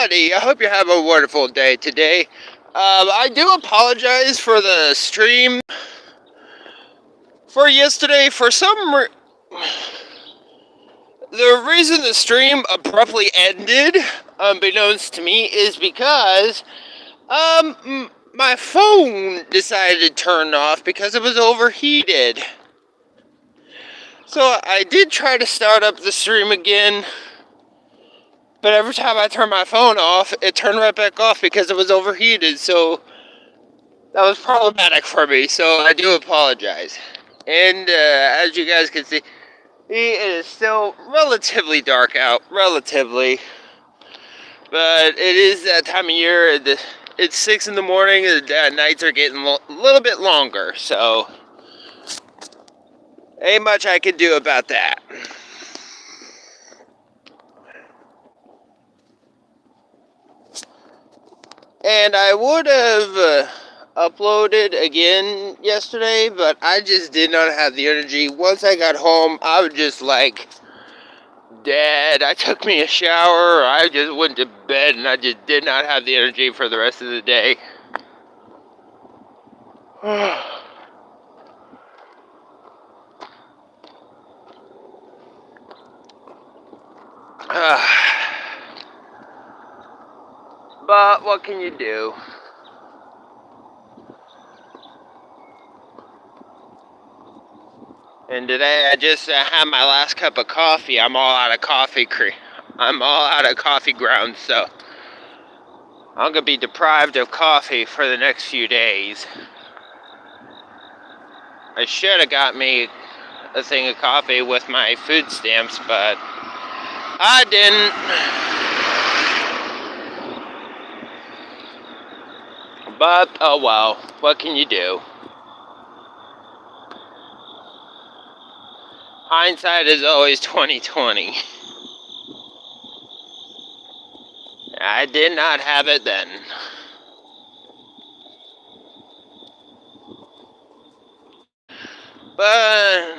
everybody. I hope you're having a wonderful day today. I do apologize for the stream for yesterday. The reason the stream abruptly ended, unbeknownst to me, is because my phone decided to turn off because it was overheated. So I did try to start up the stream again. But every time I turned my phone off, it turned right back off because it was overheated. So that was problematic for me. So I do apologize. And as you guys can see, it is still relatively dark out. Relatively. But it is that time of year. It's 6 in the morning. The nights are getting a little bit longer. So ain't much I can do about that. And I would have uploaded again yesterday, but I just did not have the energy. Once I got home, I was just like dead. I took me a shower, I just went to bed, and I just did not have the energy for the rest of the day. But what can you do? And today I just had my last cup of coffee. I'm all out of coffee grounds, so I'm gonna be deprived of coffee for the next few days. I should have got me a thing of coffee with my food stamps, but I didn't. But oh well, what can you do? Hindsight is always 20/20. I did not have it then. But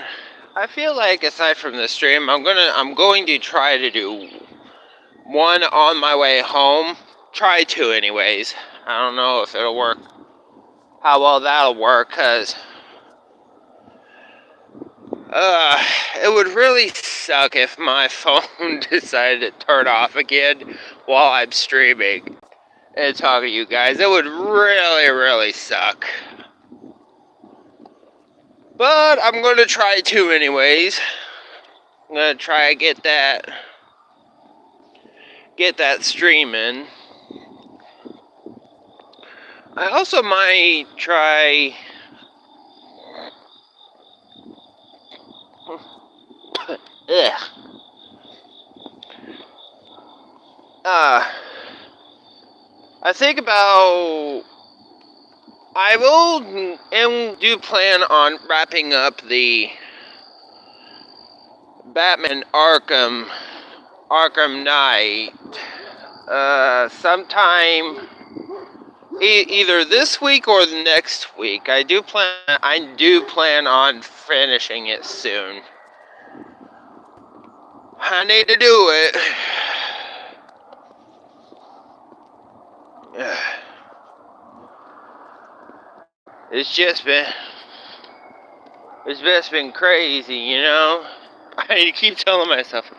I feel like aside from the stream, I'm going to try to do one on my way home. Try to anyways. I don't know if it'll work, how well that'll work, cause it would really suck if my phone decided to turn off again while I'm streaming and talking to you guys. It would really, really suck. But I'm going to try to anyways. I'm going to try to get that streaming. I also might try I think about I will and do plan on wrapping up the Batman Arkham Knight sometime either this week or the next week. I do plan on finishing it soon. I need to do it. It's just been crazy, you know? I keep telling myself,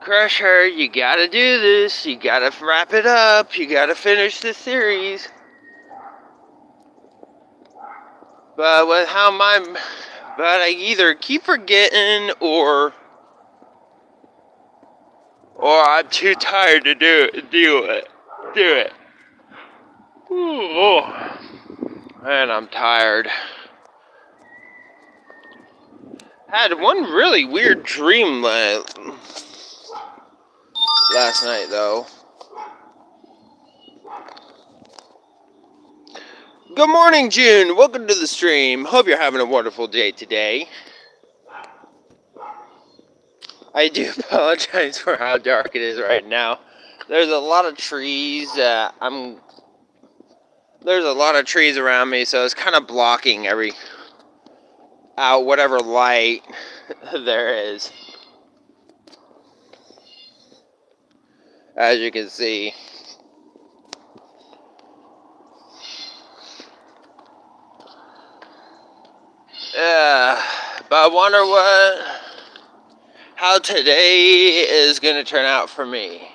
Crusher, you gotta do this, you gotta wrap it up, you gotta finish the series. But I either keep forgetting or I'm too tired to do it. Ooh, and I'm tired. Had one really weird dream last night, though. Good morning, June. Welcome to the stream. Hope you're having a wonderful day today. I do apologize for how dark it is right now. There's a lot of trees. There's a lot of trees around me, so it's kind of blocking out whatever light there is. as you can see. But I wonder how today is going to turn out for me.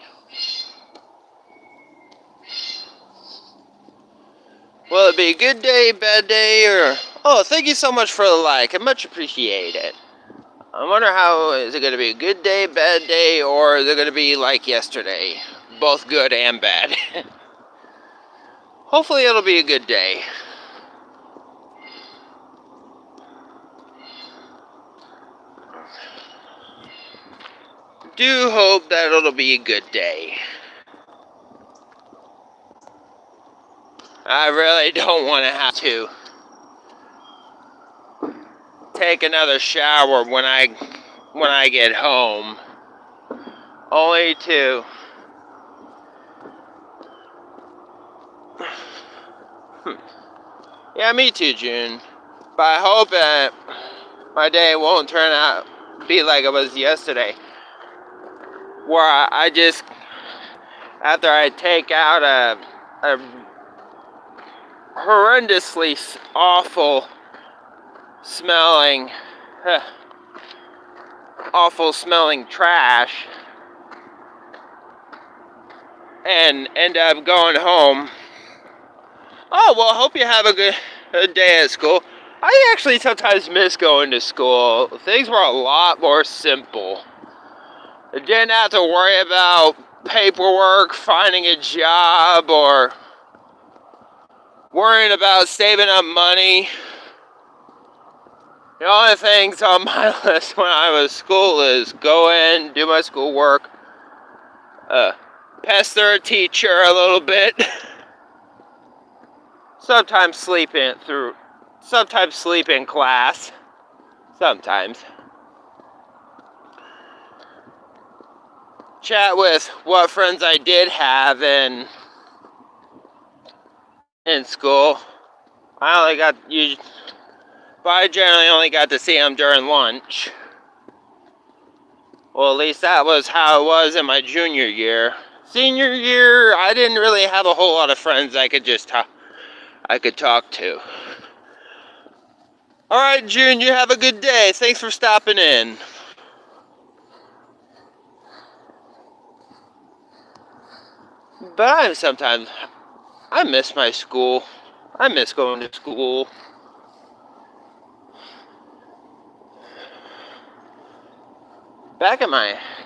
Will it be a good day, bad day, or... Oh, thank you so much for the like. I much appreciate it. I wonder how... Is it going to be a good day, bad day, or is it going to be like yesterday? Both good and bad. Hopefully it'll be a good day. Do hope that it'll be a good day. I really don't want to have to take another shower when I get home. Only to yeah, me too, June. But I hope that my day won't turn out be like it was yesterday, where I just, after I take out a horrendously awful smelling trash, and end up going home. Oh, well, I hope you have a good day at school. I actually sometimes miss going to school. Things were a lot more simple. I didn't have to worry about paperwork, finding a job, or worrying about saving up money. The only things on my list when I was at school is go in, do my schoolwork, pester a teacher a little bit, sometimes sleep in class, sometimes. Chat with what friends I did have in school. But I generally only got to see them during lunch. Well, at least that was how it was in my junior year. Senior year, I didn't really have a whole lot of friends I could talk to. Alright, June, you have a good day. Thanks for stopping in. But I miss my school. I miss going to school.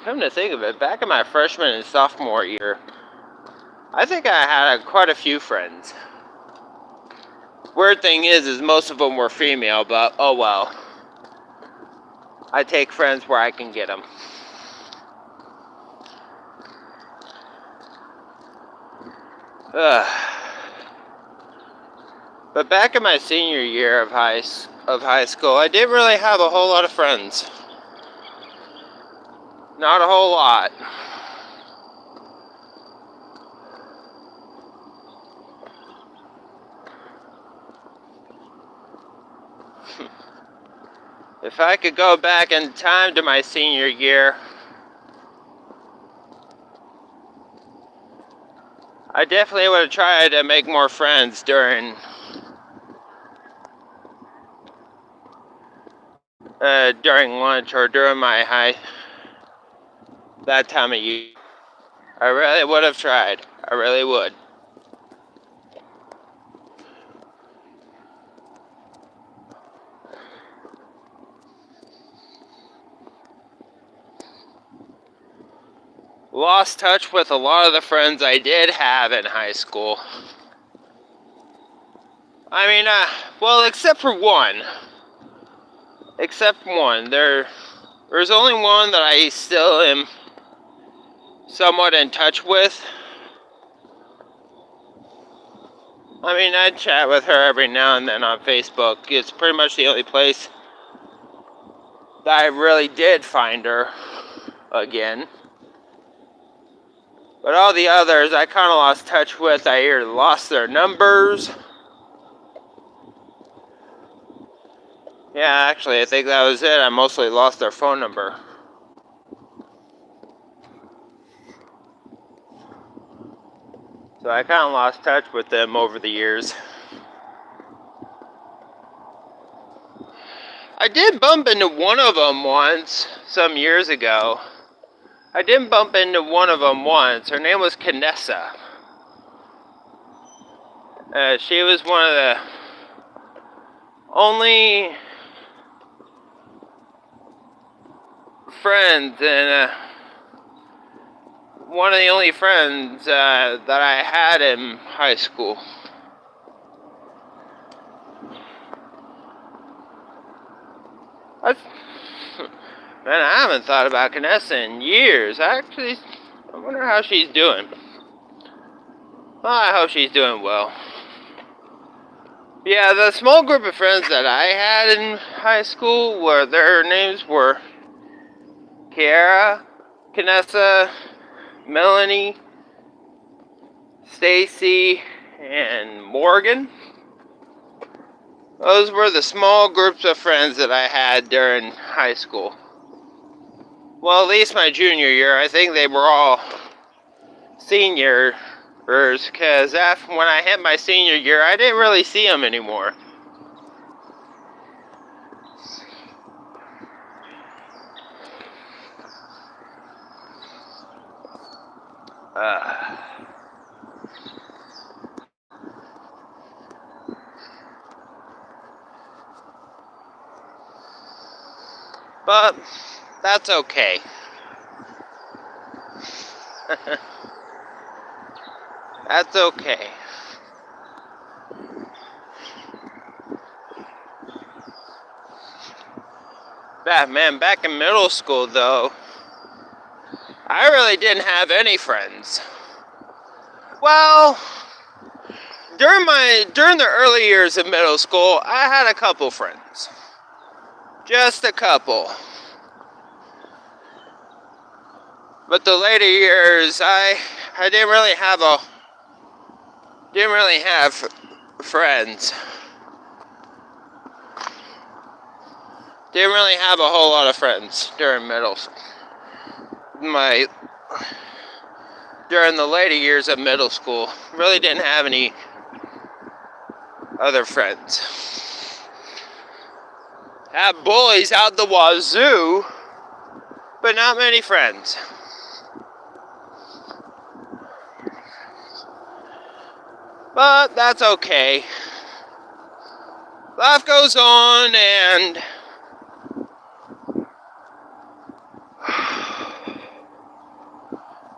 Come to think of it, back in my freshman and sophomore year, I think I had quite a few friends. Weird thing is most of them were female, but oh well. I take friends where I can get them. But back in my senior year of high school, I didn't really have a whole lot of friends. Not a whole lot. If I could go back in time to my senior year, I definitely would have tried to make more friends during lunch or during that time of year. I really would have tried. I really would. Lost touch with a lot of the friends I did have in high school. I mean, well, except for one. There's only one that I still am somewhat in touch with. I mean, I chat with her every now and then on Facebook. It's pretty much the only place that I really did find her again. But all the others I kind of lost touch with. I either lost their numbers. Yeah, actually, I think that was it. I mostly lost their phone number. So I kind of lost touch with them over the years. I did bump into one of them once, some years ago. I did bump into one of them once. Her name was Canessa. She was one of the only friends, and one of the only friends that I had in high school. Man, I haven't thought about Canessa in years. I wonder how she's doing. Well, I hope she's doing well. Yeah, the small group of friends that I had in high school, their names were Kiara, Canessa, Melanie, Stacy, and Morgan. Those were the small groups of friends that I had during high school. Well, at least my junior year. I think they were all seniors, because when I hit my senior year, I didn't really see them anymore. But that's okay. That's okay. Back in middle school, though, I really didn't have any friends. Well, during the early years of middle school, I had a couple friends. Just a couple. But the later years, I didn't really have friends. Didn't really have a whole lot of friends during during the later years of middle school. Really didn't have any other friends. Had bullies out the wazoo, but not many friends. But that's okay. Life goes on, and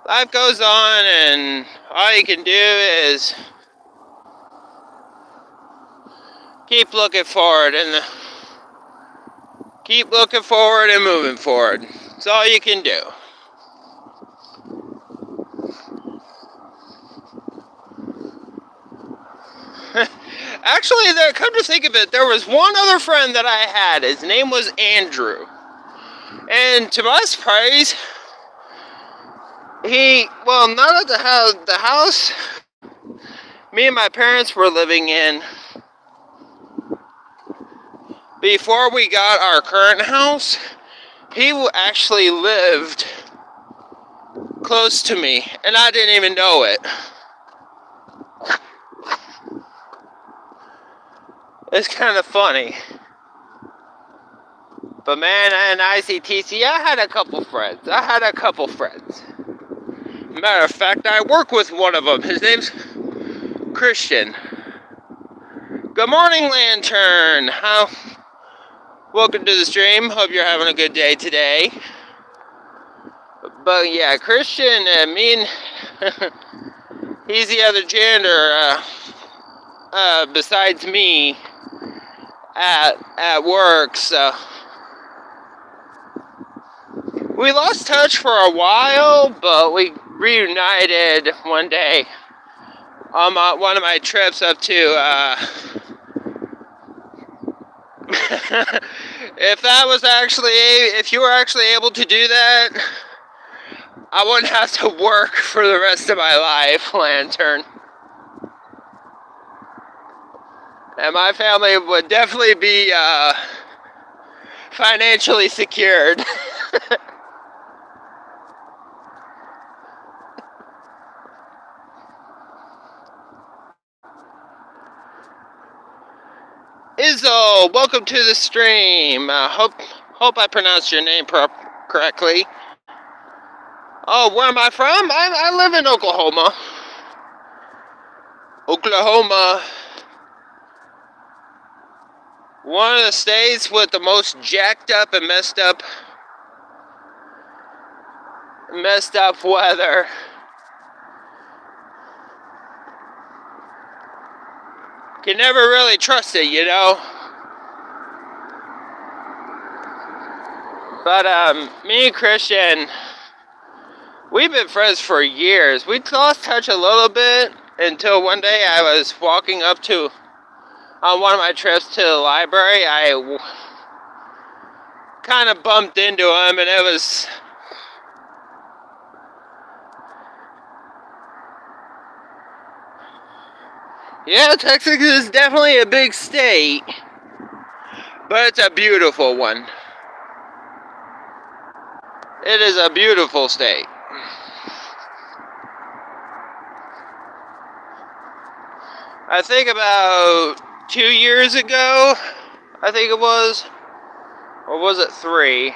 life goes on, and all you can do is keep looking forward and moving forward. That's all you can do. Actually, come to think of it, there was one other friend that I had. His name was Andrew. And to my surprise, not at the house me and my parents were living in before we got our current house, he actually lived close to me, and I didn't even know it. It's kind of funny. But man, in ICTC, I had a couple friends. Matter of fact, I work with one of them. His name's Christian. Good morning, Lantern. Welcome to the stream. Hope you're having a good day today. But yeah, Christian, he's the other janitor besides me at work, so we lost touch for a while, but we reunited one day on one of my trips up to if you were actually able to do that, I wouldn't have to work for the rest of my life, Lantern. And my family would definitely be financially secured. Bizzle, welcome to the stream. Hope I pronounced your name correctly. Oh, where am I from? I live in Oklahoma. Oklahoma. One of the states with the most jacked up and messed up weather. Can never really trust it, you know. But me and Christian, we've been friends for years. We lost touch a little bit until one day I was walking up to, on one of my trips to the library, I kind of bumped into him, and it was... Yeah, Texas is definitely a big state, but it's a beautiful one. It is a beautiful state. I think about 2 years ago, I think it was, or was it 3?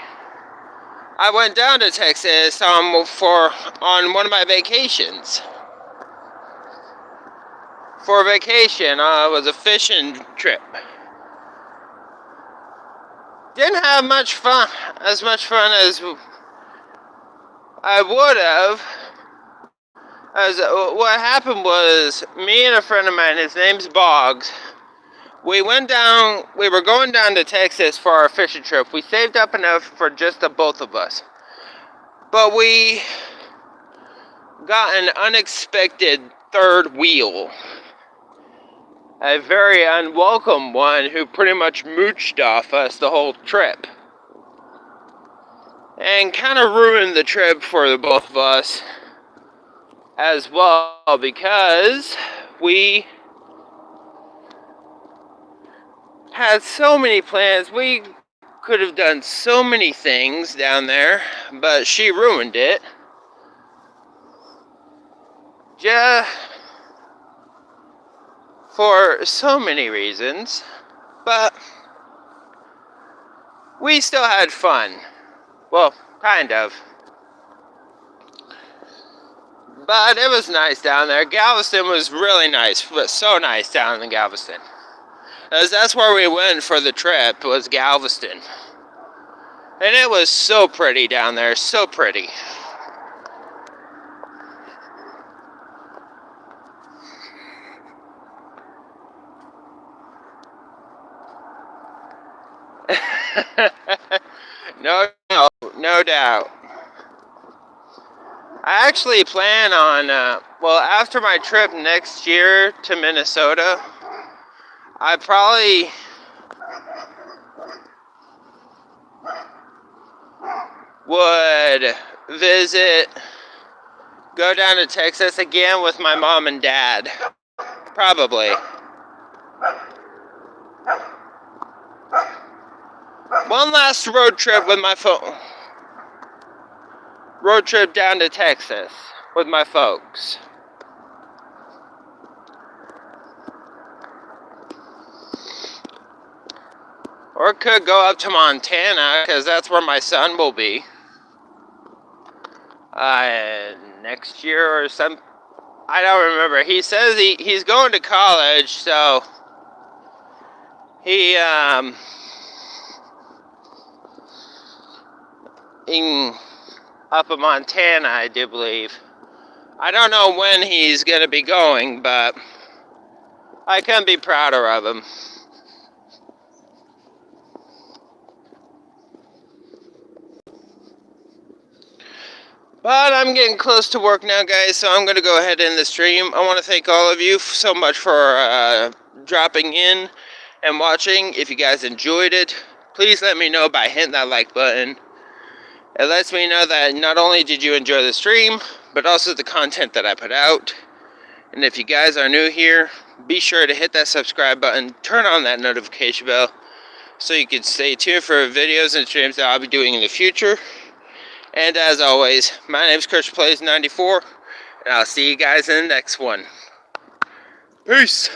I went down to Texas on one of my vacations. For a vacation, it was a fishing trip. Didn't have much fun, as I would have. What happened was, me and a friend of mine, his name's Boggs, we were going down to Texas for our fishing trip. We saved up enough for just the both of us. But we got an unexpected third wheel. A very unwelcome one who pretty much mooched off us the whole trip. And kind of ruined the trip for the both of us as well, because we had so many plans. We could have done so many things down there, but she ruined it. Yeah, for so many reasons, but we still had fun. Well, kind of. But it was nice down there. Galveston was really nice. It was so nice down in Galveston. That's where we went for the trip, was Galveston. And it was so pretty down there, so pretty. No doubt. I actually plan on, after my trip next year to Minnesota, I probably would go down to Texas again with my mom and dad. Probably. One last road trip with my phone. Road trip down to Texas with my folks. Or could go up to Montana, because that's where my son will be. Next year or some... I don't remember. He says he's going to college, so... He, up in Montana, I do believe. I don't know when he's going to be going, but I couldn't be prouder of him. But I'm getting close to work now, guys, so I'm going to go ahead and end the stream. I want to thank all of you so much for dropping in and watching. If you guys enjoyed it, please let me know by hitting that like button. It lets me know that not only did you enjoy the stream, but also the content that I put out. And if you guys are new here, be sure to hit that subscribe button, turn on that notification bell, so you can stay tuned for videos and streams that I'll be doing in the future. And as always, my name is ChristianPlays94, and I'll see you guys in the next one. Peace!